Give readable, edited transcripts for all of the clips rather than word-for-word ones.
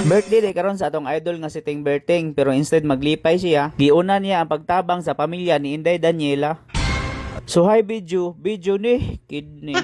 Birthday day karon sa atong idol nga si Ting Berting, pero instead maglipay siya, giuna niya ang pagtabang sa pamilya ni Inday Daniela. So hi video ni kidney.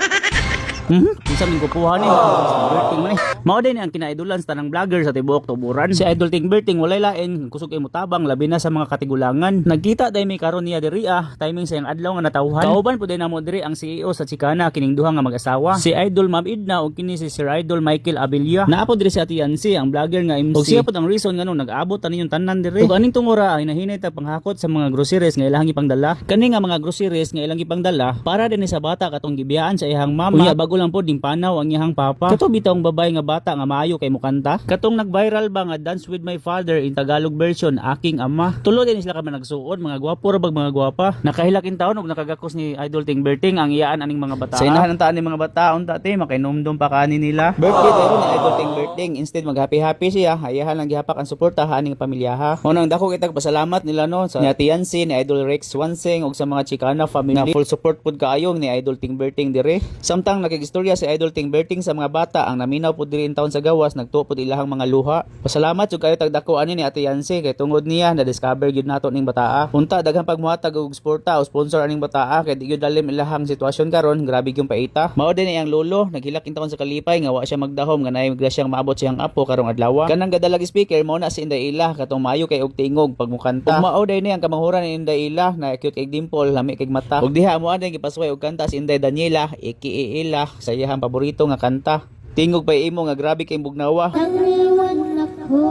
Isa min kupuha ni Berting man eh. Mao din ang kinaidolan sa tanang vlogger sa tibuok tuburan. Si Idol Ting Berting walay lain kusog kay mutabang labi na sa mga katigulangan. Nagkita day may karon niya diri timing sa iyang adlaw nga natawhan. Kauban pud na mo diri ang CEO sa Chicana kining duha nga mag-asawa. Si Idol Ma'am Idna ug kini si Sir Idol Michael Abilia. Naapod diri si Ate Yancy ang vlogger nga MC. Ug siya pud ang reason nganong nag-abot ani yung tanan diri. Ug aning tungora ay nahinay ta panghakot sa mga groceries nga ilang ipangdala. Kani nga mga groceries nga ilang ipangdala para din sa bata katong gibiyaan sa iyang mama. Unya bago lang po ding panaw ang iyang papa. Kato bitawng babay nga bata nga maayo kay mukanta. Katong nag-viral ba nga Dance with My Father in Tagalog version Aking Ama. Tulo din sila ka nagsuod mga gwapo ra bag mga gwapa. Nakahilakin taon ug nakagakos ni Idol Ting Berting ang iyaan aning mga bata. Sa inahan ng taan ni mga bataon tate makainomdom pa kani nila. Birthday day ni Idol Ting Berting, instead mag-happy siya, hayahan lang gihapak ang suporta aning pamilyaha. Unang dako kitag pasalamat nila no sa ni Ate Yancy, ni Idol Rex Swansing ug sa mga Chicana family na full support pud kaayong ni Idol Ting Berting dire. Samtang nakigistorya si Idol Ting Berting sa mga bata ang naminaw pud diri in taon sa gawas, nagtuo pud ilahang mga luha. Pasalamat jud kayo tagdako ani ni Ate Yancy kay tungod niya na discover gyud nato ning bataa. Unta daghang pagmuhatag og suporta o sponsor aning bataa kay di gyud dalim ilahang sitwasyon karon, grabe gyud paita. Mao din iyang lolo naghilak in taon sa kalipay nga wa siya magdahom nga naay grasyang maabot siyang apo karong adlaw. Kanang gadalag speaker mao na si Inday Ila katong maayo kay og tingog pagmukanta. Ug mao din ni ang kamanghuran ni Inday Ila na cute kay dimple, lami kay mata. Ug diha mo anay gipasway og kanta si Inday Daniela, Iki Ila sa iyang paborito nga kanta. Tingog pa imo nga grabe kay bugnawa. Tangiwan ako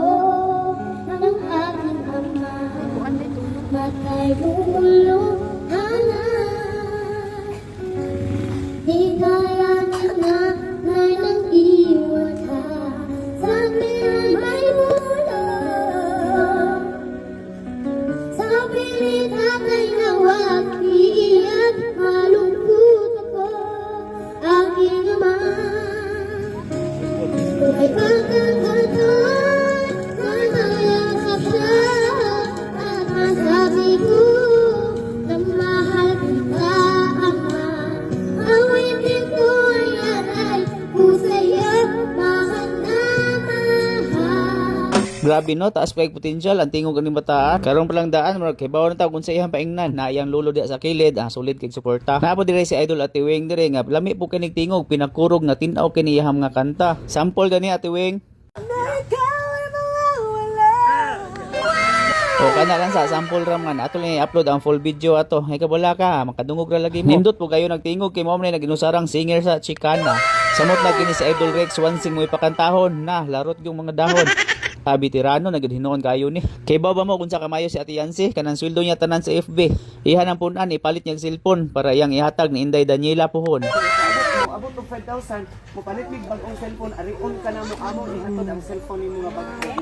ng aking ama, matay ulo anak. Di kaya na nang iwan ka, sa akin may mulo. Sa pilit aka'y nawakiyan, malungkot ako, aking ama. Ay pagkakataon, namayakap siya, at masabi ko na mahal kita, Ama. Awitin ko ay aray, pusaya, mahal na mahal. Grabe no, taas pa yung potensyal ang tingog aning bataa. Karong palang daan murag kay bawo na taw kun sa iyang paingnan na iyang lulo di sa kilid, solid kay suporta. Naabo dire si Idol Ate Wing dire nga lami po kining tingog pinakurog nga tin-aw kini iyang nga kanta. Sample gani Ate Wing. O kana lang sa sample ram nga ato lang i-upload ang full video ato. Ay kabala ka, makadungog ra lagi mo. Nindot po kayo nagtingog kay mao man naginusarang singer sa Chicana. Samot na kini si Idol Rex Swansing mo ipakantahon na larot yung mga dahon. Tirano naghinuon kayo ni. Kay baba mo kung sa kamayo si Ate Yancy, kanang sweldo niya tanan sa FB. Ihan ang punan ipalit niya cellphone para iyang ihatag ni Inday Daniela pohon. Abot og 5,000, mo palit mig bagong cellphone, arion ka na mo amo ni hatod ang cellphone nimo nga bago.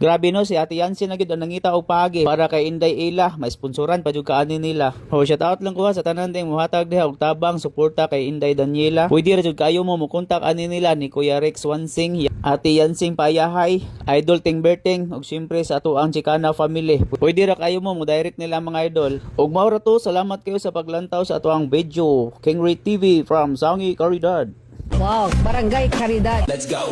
Grabe no, si Ate Yancy na gid ang nangita og paagi para kay Inday Ila, may sponsoran pa jud kaani nila. Ho, shout out lang ko sa tanan ding muhatag diha og tabang suporta kay Inday Daniela. Pwede ra jud kayo mo kontak ani nila ni Kuya Rex Swansing, Ate Yancy Payahay, Idol Ting Berting ug syempre sa ato ang Chicana family. Pwede ra kayo mo direct nila mga idol. Ug mao ra to, salamat kayo sa paglantaw sa ato ang video. King Ray TV from Sangi Caridad. Wow, Barangay Caridad. Let's go.